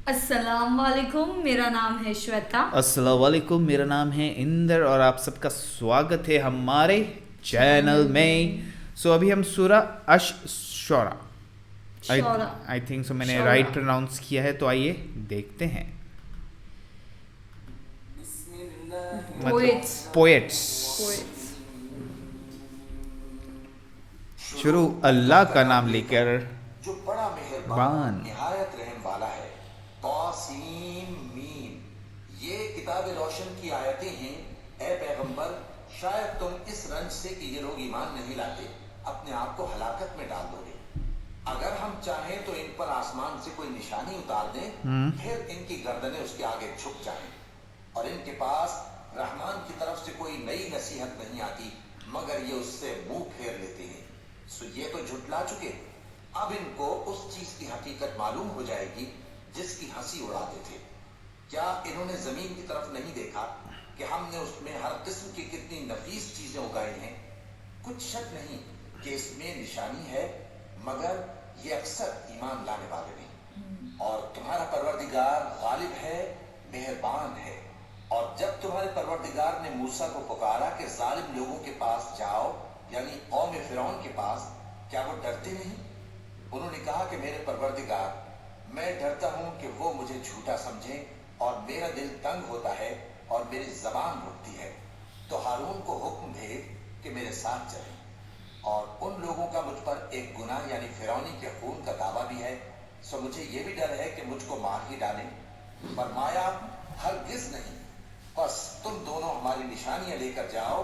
السلام علیکم، میرا نام ہے شویتا۔ السلام علیکم، میرا نام ہے اندر اور آپ سب کا سواگت ہے ہمارے چینل میں۔ ابھی ہم سورہ الشعراء آئی تھنک سو میں نے رائٹ پروناؤنس کیا ہے، تو آئیے دیکھتے ہیں۔ پوئٹس شروع اللہ کا نام لے کر جو بڑا مہربان نہایت رحم والا ہے۔ طاسیم میم، یہ کتاب روشن کی آیتیں ہیں۔ اے پیغمبر، شاید تم اس رنج سے کہ یہ لوگ ایمان نہیں لاتے اپنے آپ کو ہلاکت میں ڈال دو گے۔ اگر ہم چاہیں تو ان پر آسمان سے کوئی نشانی اتار دیں، پھر ان کی گردنیں اس کے آگے جھک جائیں، اور ان کے پاس رحمان کی طرف سے کوئی نئی نصیحت نہیں آتی مگر یہ اس سے منہ پھیر لیتے ہیں۔ سو یہ تو جھٹلا چکے، اب ان کو اس چیز کی حقیقت معلوم ہو جائے گی جس کی ہنسی اڑاتے تھے۔ کیا انہوں نے زمین کی طرف نہیں دیکھا کہ ہم نے اس میں ہر قسم کی کتنی نفیس چیزیں اگائی ہیں؟ کچھ شک نہیں کہ اس میں نشانی ہے، مگر یہ اکثر ایمان لانے والے نہیں۔ اور تمہارا پروردگار غالب ہے، مہربان ہے۔ اور جب تمہارے پروردگار نے موسیٰ کو پکارا کہ ظالم لوگوں کے پاس جاؤ، یعنی قوم فرعون کے پاس، کیا وہ ڈرتے نہیں؟ انہوں نے کہا کہ میرے پروردگار، میں ڈرتا ہوں کہ وہ مجھے جھوٹا سمجھیں، اور میرا دل تنگ ہوتا ہے اور میری زبان رکتی ہے۔ تو ہارون کو حکم بھیج کہ میرے ساتھ چلیں۔ اور ان لوگوں کا مجھ پر ایک گناہ یعنی فرعونی کے خون کا دعویٰ بھی ہے، سو مجھے یہ بھی ڈر ہے کہ مجھ کو مار ہی ڈالیں۔ فرمایا ہرگز نہیں، بس تم دونوں ہماری نشانیاں لے کر جاؤ،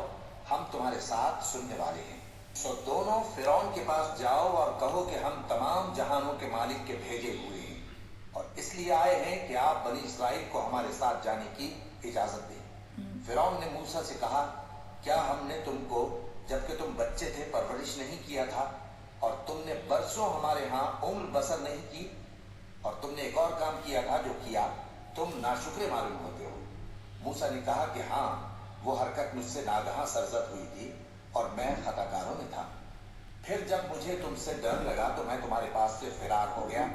ہم تمہارے ساتھ سننے والے ہیں۔ سو دونوں فرعون کے پاس جاؤ اور کہو کہ ہم تمام جہانوں کے مالک کے بھیجے ہوئے ہیں، اور اس لیے آئے ہیں کہ آپ بنی اسرائیل کو ہمارے ساتھ جانے کی اجازت دیں۔ فرعون نے موسیٰ سے کہا، کیا ہم نے تم کو جبکہ تم بچے تھے پرورش نہیں کیا تھا، اور تم نے برسوں ہمارے ہاں عمر بسر نہیں کی؟ اور تم نے ایک اور کام کیا تھا جو کیا، تم ناشکرے معلوم ہوتے ہو۔ موسیٰ نے کہا کہ ہاں، وہ حرکت مجھ سے ناگہاں سرزد ہوئی تھی اور میں خطا کاروں میں تھا۔ پھر جب مجھے تم سے ڈر لگا تو میں تمہارے پاس سے فرار ہو گیا۔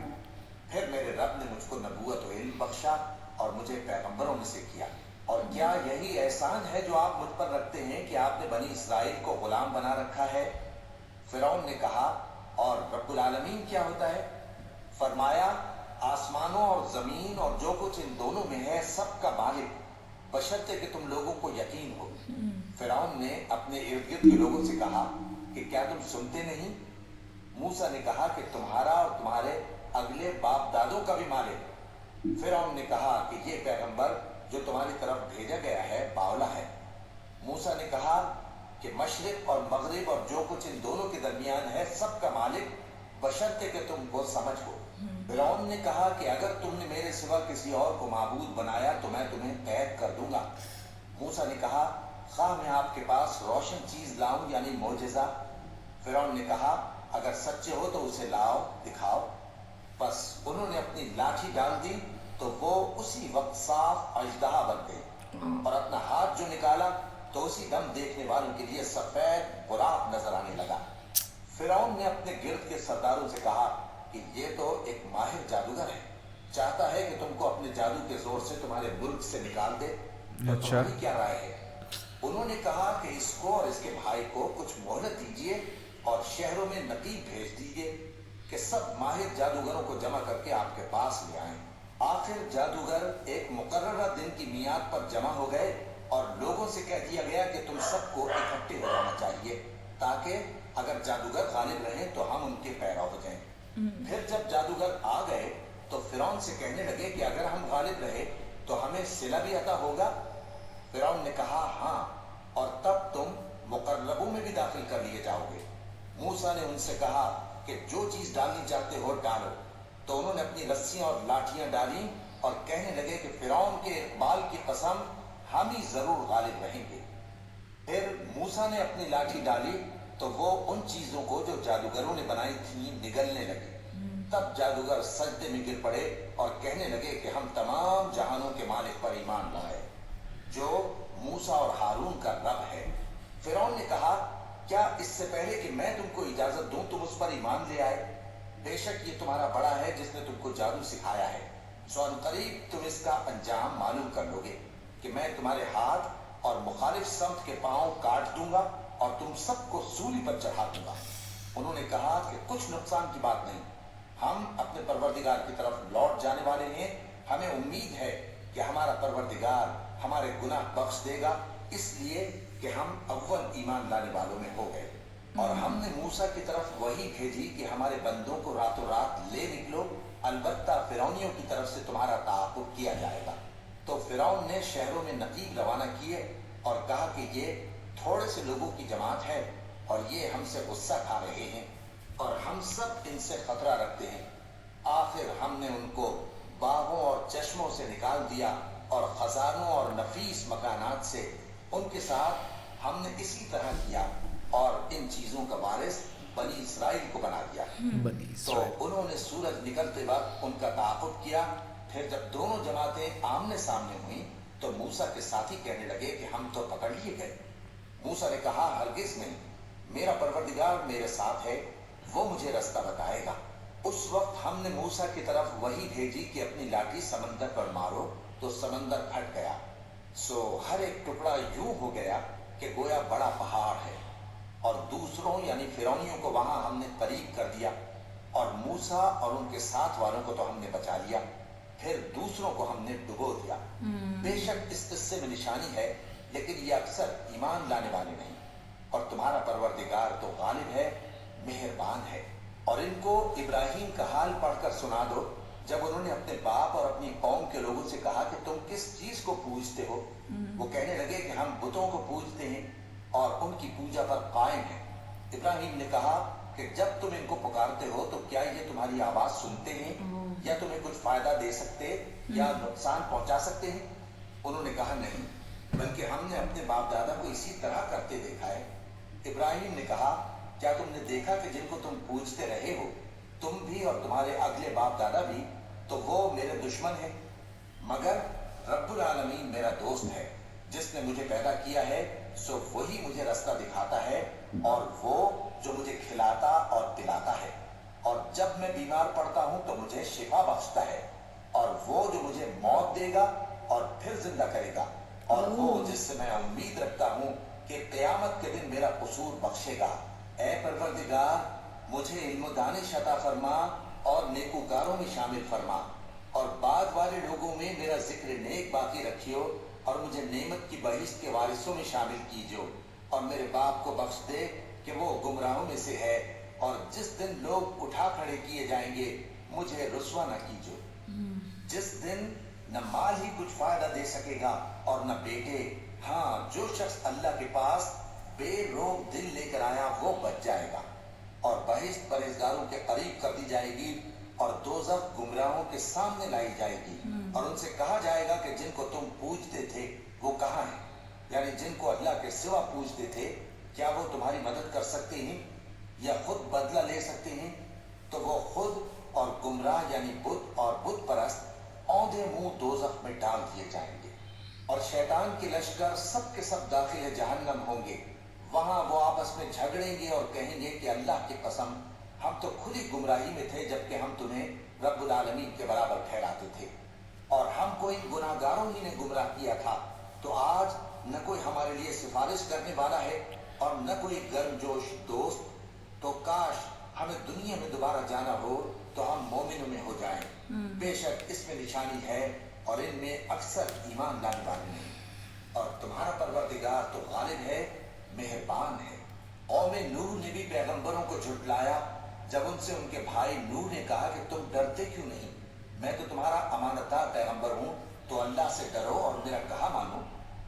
پھر میرے رب نے مجھ کو نبوت و علم بخشا اور مجھے پیغمبروں میں سے کیا۔ اور کیا یہی احسان ہے جو آپ مجھ پر رکھتے ہیں کہ آپ نے بنی اسرائیل کو غلام بنا رکھا ہے؟ فرعون نے کہا، اور رب العالمین کیا ہوتا ہے؟ فرمایا، آسمانوں اور زمین اور جو کچھ ان دونوں میں ہے سب کا مالک، بشرطے کہ تم لوگوں کو یقین ہو۔ فرعون نے اپنے ارد گرد کے لوگوں سے کہا کہ کیا تم سنتے نہیں؟ موسیٰ نے کہا کہ تمہارا اور تمہارے اگلے باپ دادوں کا بھی مالک۔ فرعون نے کہا کہ یہ پیغمبر جو تمہاری طرف بھیجا گیا ہے باولا ہے۔ موسیٰ نے کہا کہ مشرق اور مغرب اور جو کچھ ان دونوں کے درمیان ہے سب کا مالک، بشرطے کہ تم کو سمجھ ہو۔ فرعون نے کہا کہ اگر تم نے میرے سوا کسی اور کو معبود بنایا تو میں تمہیں قید کر دوں گا۔ موسیٰ نے کہا، خواہ میں آپ کے پاس روشن چیز لاؤں یعنی معجزہ؟ فرعون نے کہا، اگر سچے ہو تو اسے لاؤ، دکھاؤ۔ بس انہوں نے اپنی لاٹھی ڈال دی تو وہ اسی وقت صاف اژدہا بن گئی، اور اپنا ہاتھ جو نکالا تو اسی دم دیکھنے والوں کے لیے سفید براق نظر آنے لگا۔ فرعون نے اپنے گرد کے سرداروں سے کہا کہ یہ تو ایک ماہر جادوگر ہے، چاہتا ہے کہ تم کو اپنے جادو کے زور سے تمہارے ملک سے نکال دے، تو تمہاری کیا رائے ہے؟ انہوں نے کہا کہ اس کو اور اس کے بھائی کو کچھ مہلت دیجیے اور شہروں میں نقیب بھیج دیجیے کہ سب ماہر جادوگروں کو جمع کر کے آپ کے پاس لے آئیں۔ آخر جادوگر ایک مقررہ دن کی میعاد پر جمع ہو گئے اور لوگوں سے کہہ دیا گیا کہ تم سب کو اکٹھے ہو جانا چاہیے تاکہ اگر جادوگر غالب رہیں تو ہم ان کے پیرو ہو جائیں۔ پھر جب جادوگر آ گئے تو فرعون سے کہنے لگے کہ اگر ہم غالب رہے تو ہمیں صلہ بھی عطا ہوگا؟ فرعون نے کہا، ہاں، اور تب تم مقربوں میں بھی داخل کر لیے جاؤ گے۔ موسیٰ نے ان سے کہا کہ جو چیز ڈالنی چاہتے ہو ڈالو۔ تو انہوں نے اپنی رسیاں اور لاٹھیاں ڈالیں اور کہنے لگے کہ فرعون کے اقبال کی قسم، ہم ہی ضرور غالب رہیں گے۔ پھر موسیٰ نے اپنی لاٹھی ڈالی تو وہ ان چیزوں کو جو جادوگروں نے بنائی تھیں نگلنے لگی۔ تب جادوگر سجدے میں گر پڑے اور کہنے لگے کہ ہم تمام جہانوں کے مالک پر ایمان لائے جو موسیٰ اور ہارون کا رب ہے۔ فرعون نے کہا، کیا اس سے پہلے کہ میں تم کو اجازت دوں تم اس پر ایمان لے آئے؟ بے شک یہ تمہارا بڑا ہے جس نے تم کو جادو سکھایا ہے۔ सो अनकरीब तुम इसका अंजाम मालूम कर लोगे कि मैं तुम्हारे हाथ और मुखालिफ समत के पांव काट दूंगा और तुम सबको सूली पर चढ़ा दूंगा। उन्होंने कहा कि कुछ नुकसान की बात नहीं, हम अपने परवरदिगार की तरफ लौट जाने वाले हैं, हमें उम्मीद है कि हमारा परवरदिगार हमारे गुनाह बख्श देगा, इसलिए कि हम अव्वल ईमान लाने वालों में हो गए। और हमने मूसा की तरफ वही भेजी कि हमारे बंदों को रातों रात ले निकलो, अलबत्ता फिरौनियों की तरफ से तुम्हारा ताक़ुब किया जाएगा। तो फिरौन ने शहरों में नकीब रवाना किए और कहा कि ये थोड़े से लोगों की जमात है और ये हमसे गुस्सा खा रहे हैं और हम सब इनसे खतरा रखते हैं। आखिर हमने उनको बागों और चश्मों से निकाल दिया और खजानों और नफीस मकानात से उनके साथ हमने इसी तरह किया और इन चीजों का वारिस बनी इसराइल को बना दिया। बनी तो इसराइल। उन्होंने सूरज निकलते वक्त उनका ताक़ुब किया। फिर जब दोनों जमातें आमने सामने हुई तो मूसा के साथी कहने लगे कि हम तो पकड़ लिए गए। मूसा ने कहा, हरगिज नहीं, मेरा परवरदिगार मेरे साथ है, वो मुझे रास्ता बताएगा। उस वक्त हमने मूसा की तरफ वही भेजी कि अपनी लाठी समंदर पर मारो, तो समंदर फट गया। सो हर एक टुकड़ा यूं हो गया कि गोया बड़ा पहाड़ है। और दूसरों यानी फिरौनियों को वहां हमने करीब कर दिया और मूसा और उनके साथ वालों को तो हमने बचा लिया, फिर दूसरों को हमने डुबो दिया। बेशक इस किस्से में निशानी है, लेकिन ये अक्सर ईमान लाने वाले नहीं। और तुम्हारा परवरदिगार तो गालिब है, मेहरबान है। और इनको इब्राहिम का हाल पढ़कर सुना दो, जब उन्होंने अपने बाप और अपनी कौम के लोगों से कहा कि तुम किस चीज को पूजते हो। वो कहने लगे कि हम बुतों को पूजते हैं और उनकी पूजा पर कायम है। इब्राहिम ने कहा कि जब तुम इनको पुकारते हो तो क्या ये तुम्हारी आवाज सुनते हैं या तुम्हें कुछ फायदा दे सकते या नुकसान पहुंचा सकते हैं? उन्होंने कहा नहीं, बल्कि हमने अपने बाप दादा को इसी तरह करते देखा है। इब्राहिम ने कहा, क्या तुमने देखा कि जिनको तुम पूजते रहे हो, तुम भी और तुम्हारे अगले बाप दादा भी, तो वो मेरे दुश्मन है, मगर रब्बुल आलमीन मेरा दोस्त है, जिसने मुझे पैदा किया है, सो वही मुझे रास्ता दिखाता है और वो जो मुझे खिलाता और पिलाता है, और जब मैं बीमार पड़ता हूँ तो मुझे शिफा बख्शता है, और वो जो मुझे मौत देगा और फिर जिंदा करेगा, और वो जिससे मैं उम्मीद रखता हूँ कि क़यामत के दिन मेरा कसूर बख्शेगा। ऐ परवरदिगार, मुझे इल्म दानिश अता फरमा और नेकूकारों में शामिल फरमा, और बाद वाले लोगों में मेरा जिक्र नेक बाकी रखियो, और मुझे नेमत की बहिश्त के वारिसों में शामिल कीजियो, और मेरे बाप को बख्श दे कि वो गुमराहों में से है, और जिस दिन लोग उठा खड़े किए जाएंगे मुझे रुस्वा न कीजियो। जिस दिन न माल ही कुछ फायदा दे सकेगा और न बेटे। हाँ, जो शख्स अल्लाह के पास बेरोक दिल लेकर आया वो बच जाएगा, और बहिश्त परहेजगारों के करीब कर दी जाएगी, और दोज़ख गुमराहों के सामने लाई जाएगी, और उनसे कहा जाएगा कि जिनको तुम पूजते थे वो कहाँ हैं, यानी जिनको अल्लाह के सिवा पूजते थे, क्या वो तुम्हारी मदद कर सकते हैं या खुद बदला ले सकते हैं? तो वो खुद और गुमराह यानी बुत और बुत परस्त औंधे मुंह दोज़ख में डाल दिए जाएंगे, और शैतान के लश्कर सब के सब दाखिल जहन्नम होंगे। वहां वो आपस में झगड़ेंगे और कहेंगे कि अल्लाह की कसम, हम तो खुद ही गुमराही में थे जबकि हम तुम्हें रब्बुल आलमीन के बराबर ठहराते थे, और हमको इन गुनाहगारों ही ने गुमराह किया था। तो आज न कोई हमारे लिए सिफारिश करने वाला है और न कोई गर्मजोश दोस्त। तो काश हमें दुनिया में दोबारा जाना हो तो हम मोमिनों में हो जाएं। बेशक इसमें निशानी है और इनमें अक्सर ईमान लाने वाले नहीं। और तुम्हारा परवरदिगार तो गालिब है, मेहरबान है। कौमे नूह ने भी पैगंबरों को झुटलाया जब उनसे उनके भाई नूह ने कहा कि तुम डरते क्यों नहीं, मैं तो तुम्हारा अमानतदार पैगंबर हूँ, तो अल्लाह से डरो और मेरा कहा मानो,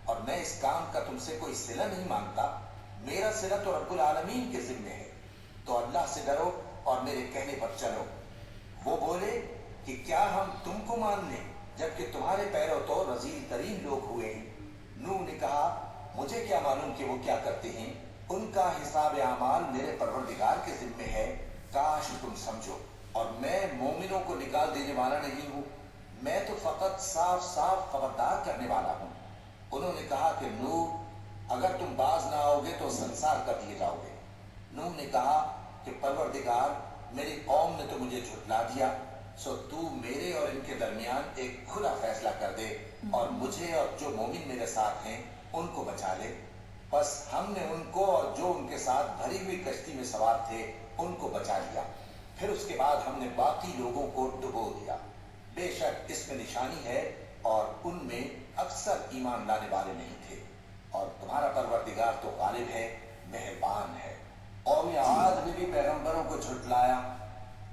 और मैं इस काम का तुमसे कोई सिला नहीं मांगता, मेरा सिला तो रब्बुल आलमीन के जिम्मे है, तो अल्लाह से डरो और मेरे कहने पर चलो। वो बोले कि क्या हम तुमको मान लें जबकि तुम्हारे पैरों तो रजील तरीन लोग हुए हैं। नूह ने कहा, मुझे क्या मालूम कि वो क्या करते हैं, उनका हिसाब आमाल मेरे परवरदिगार के जिम्मे है, काश तुम समझो। और मैं मोमिनों को निकाल देने वाला नहीं हूँ, मैं तो फकत साफ साफ खबरदार करने वाला हूँ। उन्होंने कहा कि नूह, अगर तुम बाज ना आओगे तो संसार कर दिए जाओगे। नूह ने कहा कि परवरदिगार, मेरी कौम ने तो मुझे झुठला दिया, सो तू मेरे और इनके दरमियान एक खुला फैसला कर दे और मुझे और जो मोमिन मेरे साथ हैं उनको बचा ले। बस हमने उनको और जो उनके साथ भरी हुई कश्ती में सवार थे उनको बचा लिया। फिर उसके बाद हमने बाकी लोगों को डुबो दिया। बेशक इसमें निशानी है और उनमें अक्सर ईमान लाने वाले नहीं थे, और तुम्हारा परवरदिगार तो गालिब है, मेहरबान है। कौम आद ने भी पैगंबरों को झुठलाया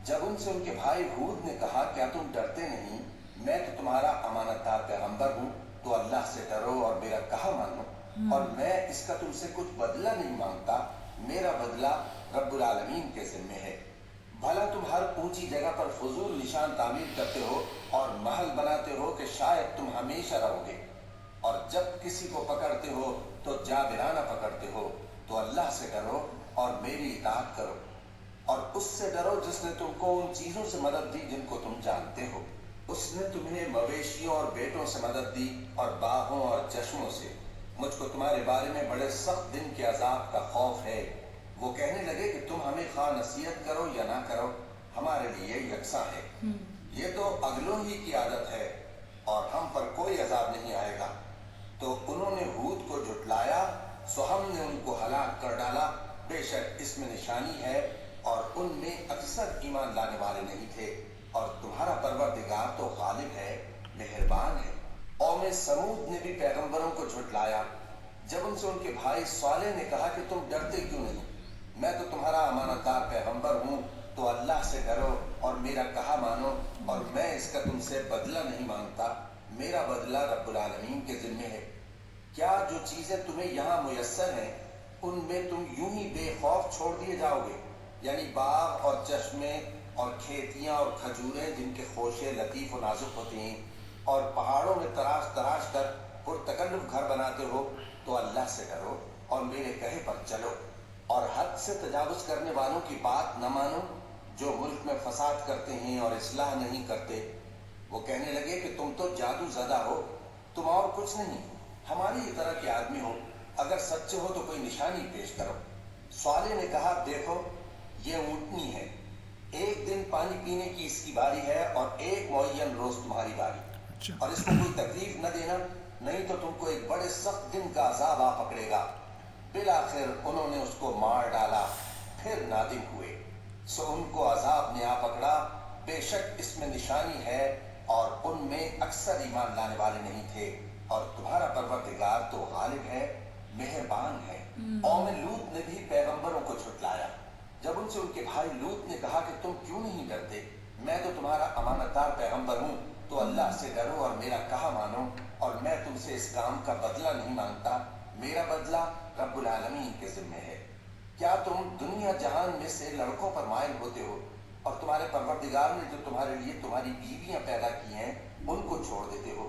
जब उनसे उनके भाई हूद ने कहा, क्या तुम डरते नहीं, मैं तो तुम्हारा अमानतदार पैगंबर हूँ, तो अल्लाह से डरो और मेरा कहा मानो, और मैं इसका तुमसे कुछ बदला नहीं मांगता, मेरा बदला रब्बुल आलमीन के जिम्मे है। भला तुम हर ऊंची जगह पर फजूल निशान तामीर करते हो और महल बनाते हो कि शायद तुम हमेशा रहोगे, और जब किसी को पकड़ते हो तो जाबिराना पकड़ते हो, तो अल्लाह से डरो और मेरी इताअत करो, और उससे डरो जिसने तुमको उन चीजों से मदद दी जिनको तुम जानते हो। उसने तुम्हें मवेशियों और बेटों से मदद दी और बाहों और चश्मों से। मुझको तुम्हारे बारे में बड़े सख्त दिन के अजाब का खौफ है। वो कहने लगे कि तुम हमें खा नसीहत करो या ना करो, हमारे लिए यकसा है। ये तो अगलों ही की आदत है और हम पर कोई अजाब नहीं आएगा। तो उन्होंने हूद को झुठलाया, सो हमने उनको हलाक कर डाला। बेशक इसमें निशानी है और उनमें अक्सर ईमान लाने वाले नहीं थे, और तुम्हारा परवरदिगार तो गालिब है, मेहरबान है। कौम समूद ने भी पैगंबरों को झुठलाया जब उनसे उनके भाई सालेह ने कहा कि तुम डरते क्यों नहीं, मैं तो तुम्हारा अमानतदार पैगंबर हूँ, तो अल्लाह से डरो और मेरा कहा मानो, और मैं इसका तुमसे बदला नहीं मांगता, मेरा बदला रब्बुल आलमीन के जिम्मे है। क्या जो चीजें तुम्हें यहाँ मुयस्सर हैं उनमें तुम यूं ही बेखौफ छोड़ दिए जाओगे, यानी बाग और चश्मे और खेतियां और खजूरें जिनके खोशे लतीफ और नाजुक होती हैं, और पहाड़ों में तराश तराश कर पुरतकल्लुफ घर बनाते हो, तो अल्लाह से डरो और मेरे कहे पर चलो, और हद से तजावुज करने वालों की बात न मानो जो मुल्क में फसाद करते हैं और इस्लाह नहीं करते। वो कहने लगे कि तुम तो जादू ज़दा हो, तुम और कुछ नहीं, हमारी ही तरह के आदमी हो, अगर सच्चे हो तो कोई निशानी पेश करो। साले ने कहा, देखो ये ऊँटनी है, एक दिन पानी पीने की इसकी बारी है और एक मुअय्यन रोज तुम्हारी बारी, और इसको कोई तकलीफ न देना, नहीं तो तुमको एक बड़े सख्त दिन का अजाब आ पकड़ेगा। बिलाखिर उन्होंने उसको मार डाला, फिर नादिम हुए, सो उनको अजाब ने आ पकड़ा। बेशक इसमें निशानी है और उनमें अक्सर ईमान लाने वाले नहीं थे, और तुम्हारा परवरदिगार तो गालिब है, मेहरबान है। कौम लूत ने भी पैगंबरों को झुठलाया जब उनसे उनके भाई लूत ने कहा कि तुम क्यों नहीं डरते, मैं तो तुम्हारा अमानतदार पैगंबर हूँ, तो अल्लाह से डरो और मेरा कहा मानो, और मैं तुमसे इस काम का बदला नहीं मांगता, मेरा बदला रब्बुल आलमीन के जिम्मे है। क्या तुम दुनिया जहान में से लड़कों पर मायल होते हो और तुम्हारे परवरदिगार ने जो तुम्हारे लिए तुम्हारी बीवियां पैदा की हैं उनको छोड़ देते हो?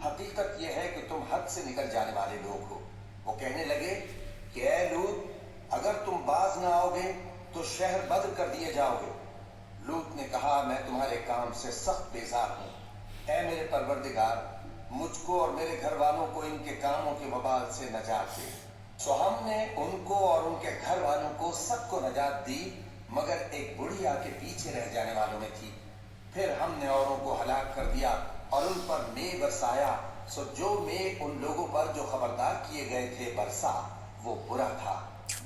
हकीकत यह है कि तुम हद से निकल जाने वाले लोग हो। वो कहने लगे कि ऐ लूत, अगर तुम बाज न आओगे तो शहर बंद कर दिए जाओगे। लूत ने कहा, मैं तुम्हारे काम से सख्त बेजार हूँ। ऐ मेरे परवरदिगार, मुझको और मेरे घर वालों को इनके कामों के वबाल से नजात दे। सो हमने उनको और उनके घर वालों को सबको नजात दी, मगर एक बुढ़िया के पीछे रह जाने वालों में थी। फिर हमने औरों को हलाक कर दिया और उन पर मे बरसाया। सो जो मे उन लोगों पर जो खबरदार किए गए थे बरसा, वो बुरा था।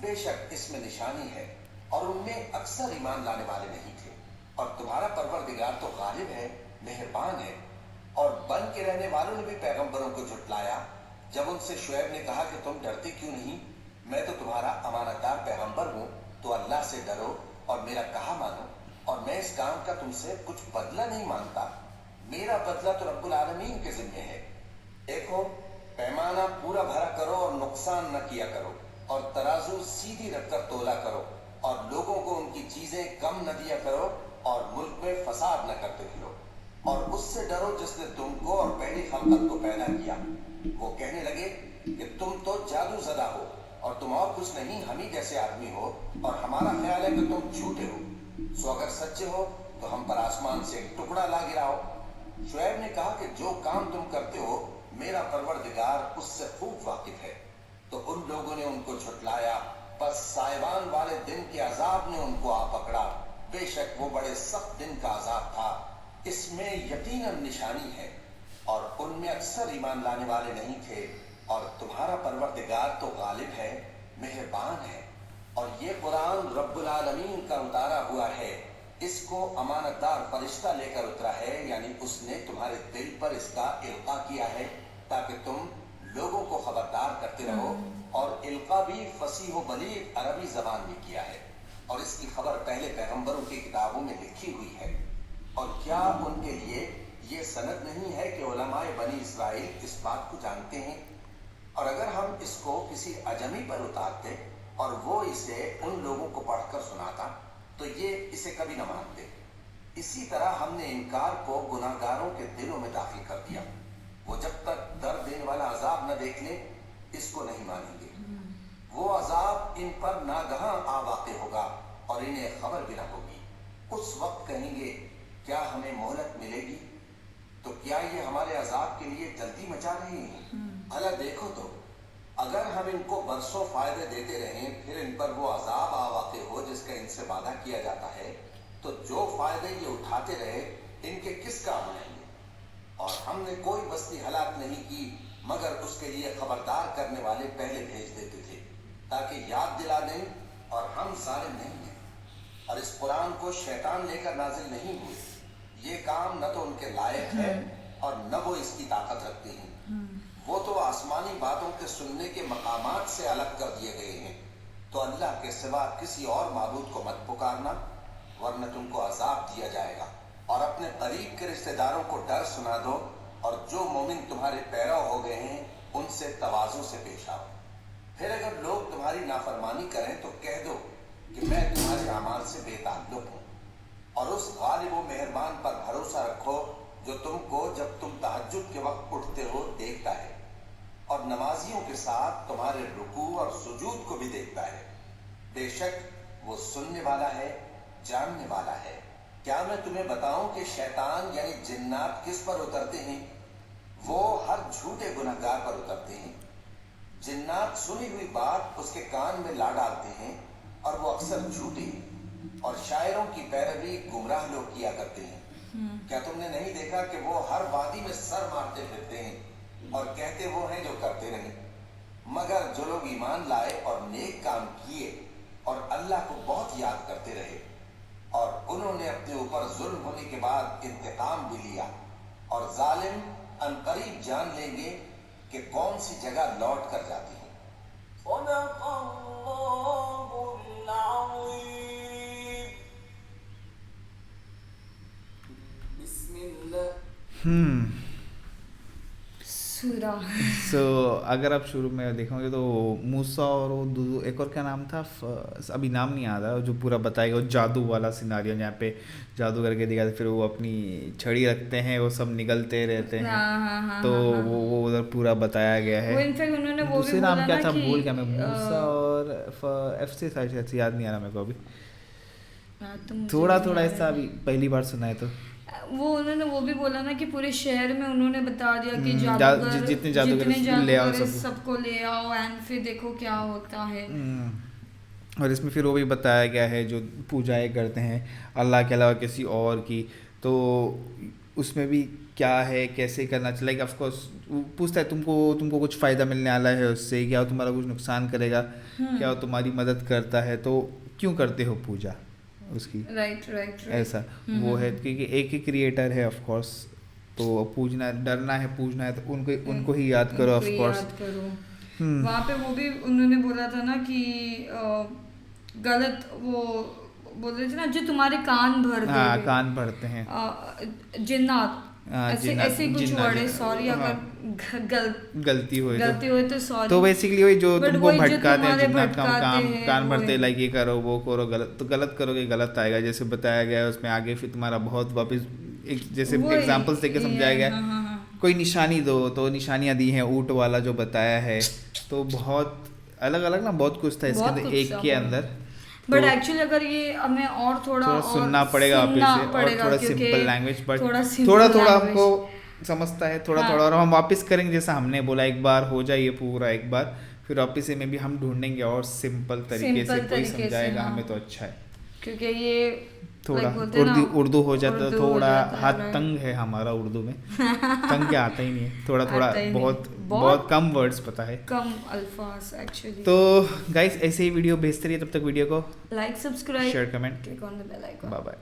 बेशक इसमें निशानी है और उनमें अक्सर ईमान लाने वाले नहीं थे, और तुम्हारा परवरदिगार तो गालिब है, मेहरबान है। और बन के रहने वालों ने भी पैगंबरों को झुठलाया जब उनसे शुएब ने कहा कि तुम डरते क्यों नहीं, मैं तो तुम्हारा अमानतदार पैगंबर हूँ, तो अल्लाह से डरो और मेरा कहा मानो, और मैं इस काम का तुमसे कुछ बदला नहीं मांगता, मेरा बदला तो रब्बुल आलमीन के जिम्मे है। देखो, पैमाना पूरा भरा करो और नुकसान न किया करो, और तराजू सीधी रखकर तोला करो, और लोगों को उनकी चीजें कम न दिया करो, और मुल्क में फसाद न करते फिरो, और उससे डरो जिसने तुमको और पहली खलकत को पैदा किया। वो कहने लगे कि तुम तो जादू ज़दा हो और तुम और कुछ नहीं, हम ही जैसे आदमी हो, और हमारा ख्याल है कि तुम झूठे हो। सो अगर सच्चे हो तो हम पर आसमान से एक टुकड़ा ला गिराओ। शुएब ने कहा कि जो काम तुम करते हो मेरा परवरदिगार उससे खूब वाकिफ है। तो उन लोगों ने उनको झुठलाया, बस साइबान वाले दिन के अजाब ने उनको आ पकड़ा। बेशक वो बड़े सख्त दिन का अजाब था, इसमें यकीनन निशानी है और उनमें अक्सर ईमान लाने वाले नहीं थे और तुम्हारा परवरदिगार तो गालिब है, मेहरबान है। और ये कुरान रब्बुल आलमीन का उतारा हुआ है, इसको अमानतदार फरिश्ता लेकर उतरा है, यानी उसने तुम्हारे दिल पर इसका इल्का किया है ताकि तुम लोगों को खबरदार करते रहो। और इल्का भी फसीह बलीग अरबी जबान में किया है और इसकी खबर पहले पैगंबरों की किताबों में लिखी हुई है। और क्या उनके लिए ये सनद नहीं है कि उलमाए बनी इसराइल इस बात को जानते हैं? और अगर हम इसको किसी अजमी पर उतारते और वो इसे उन लोगों को पढ़कर सुनाता तो ये इसे कभी न मानते। इसी तरह हमने इनकार को गुनाहगारों के दिलों में दाखिल कर दिया। वो जब तक दर्द देने वाला अजाब न देख ले इसको नहीं मानेंगे। वो अजाब इन पर नागहां आ वाक़ होगा और इन्हें खबर भी न होगी। उस वक्त कहेंगे क्या हमें मोहलत मिलेगी? तो क्या ये हमारे अजाब के लिए जल्दी मचा रहे हैं? भला देखो तो, अगर हम इनको बरसों फायदे देते रहें फिर इन पर वो अजाब आ वाक़ हो जिसका इनसे वादा किया जाता है, तो जो फायदे ये उठाते रहे इनके किस काम आएंगे? और हमने कोई बस्ती हलाक नहीं की मगर उसके लिए खबरदार करने वाले पहले भेज देते थे ताकि याद दिला दें, और हम सारे नहीं हैं। और इस कुरान को शैतान लेकर नाजिल नहीं हुए। ये काम न तो उनके लायक है और न वो इसकी ताकत रखते हैं। वो तो आसमानी बातों के सुनने के मकामात से अलग कर दिए गए हैं। तो अल्लाह के सिवा किसी और माबूद को मत पुकारना वरना तुमको अजाब दिया जाएगा। और अपने करीब के रिश्तेदारों को डर सुना दो और जो मोमिन तुम्हारे पैरव हो गए हैं उनसे तवाज़ु से पेश आओ। फिर अगर लोग तुम्हारी नाफरमानी करें तो कह दो कि मैं तुम्हारे अमाल से बेताल्लुक हूँ। और उस गालिब व मेहरबान पर भरोसा रखो जो तुमको जब तुम तहज्जुद के वक्त उठते हो देखता है और नमाजियों के साथ तुम्हारे रुकू और सुजूद को भी देखता है। बेशक वो सुनने वाला है, जानने वाला है। क्या मैं तुम्हें बताऊं कि शैतान यानी जिन्नात किस पर उतरते हैं? वो हर झूठे गुनहगार पर उतरते हैं। जिन्नात सुनी हुई बात उसके कान में ला डालते हैं और वो अक्सर झूठे हैं और शायरों की पैरवी गुमराह लोग किया करते हैं। क्या तुमने नहीं देखा कि वो हर वादी में सर मारते फिरते हैं और कहते वो हैं जो करते नहीं? मगर जो लोग ईमान लाए और नेक काम किए और अल्लाह को बहुत याद करते रहे और उन्होंने अपने ऊपर जुल्म होने के बाद इंतकाम भी लिया, और जालिम अनकरीब जान लेंगे कि कौन सी जगह लौट कर जाती है। सूरा सो अगर आप शुरू में देखोगे तो मूसा और वो एक और क्या नाम था, अभी नाम नहीं आ रहा, जो पूरा बताएगा वो जादू वाला सिनारियो जहाँ पे जादू करके दिखाते फिर वो अपनी छड़ी रखते हैं वो सब निकलते रहते हैं। तो वो उधर पूरा बताया गया है। वो इनफैक्ट उन्होंने वो भी दूसरे बोला नाम क्या ना था कि भूल गया मैं, मूसा और एफ से शायद याद नहीं आ रहा मेरे को अभी। थोड़ा ऐसा अभी पहली बार सुना है तो वो उन्होंने वो भी बोला ना कि पूरे शहर में उन्होंने बता दिया कि जादूगर जितने जादूगर ले आओ सबको ले आओ एंड फिर देखो क्या होता है। और इसमें फिर वो भी बताया गया है जो पूजाएं करते हैं अल्लाह के अलावा किसी और की, तो उसमें भी क्या है कैसे करना चाहिए। ऑफ कोर्स पूछता है तुमको कुछ फ़ायदा मिलने वाला है उससे, क्या वो तुम्हारा कुछ नुकसान करेगा, क्या वो तुम्हारी मदद करता है, तो क्यों करते हो पूजा उसकी। राइट ऐसा वो है क्योंकि एक ही क्रिएटर है ऑफ कोर्स, तो पूजना डरना है पूजना है तो उनको ही याद करो ऑफ कोर्स। वहाँ पे वो भी उन्होंने बोला था ना कि गलत वो बोल रहे थे ना जो तुम्हारे कान भर हाँ कान भरते हैं जिन्नात ऐसे कुछ वर्ड है। सॉरी अगर गलती हुई तो सॉरी। तो बेसिकली वही जो तुमको भटकाते हैं जिन्नात कान भरते लाइक ये करो वो करो, गलत तो गलत करोगे गलत आएगा। जैसे बताया गया है उसमें आगे फिर तुम्हारा बहुत वापस जैसे एग्जांपल्स देके समझाया गया। कोई निशानी दो तो निशानियां दी हैं ऊंट वाला जो बताया है, तो बहुत अलग अलग ना बहुत कुछ था इसके अंदर एक के अंदर। बट एक्चुअली अगर ये हमें और थोड़ा सुनना पड़ेगा वापस से और थोड़ा सिंपल लैंग्वेज, बट थोड़ा हमको समझता है थोड़ा और हम वापस करेंगे जैसा हमने बोला। एक बार हो जाए ये पूरा एक बार फिर वापस से में भी हम ढूंढेंगे और सिंपल तरीके से कोई समझाएगा हमें तो अच्छा है। क्योंकि ये थोड़ा Like बोलते हैं ना, उर्दू हो जाता है, उर्दू हो थोड़ा जाता है, हाथ right. तंग है हमारा उर्दू में। तंग क्या आता ही नहीं है, थोड़ा थोड़ा आता ही नहीं। बहुत बहुत बहुत कम वर्ड्स पता है। कम अल्फाज एक्चुअली। तो गाइस ऐसे ही वीडियो भेजते रहिए, तब तक वीडियो को like, subscribe, share, comment, click on the bell icon. Bye bye.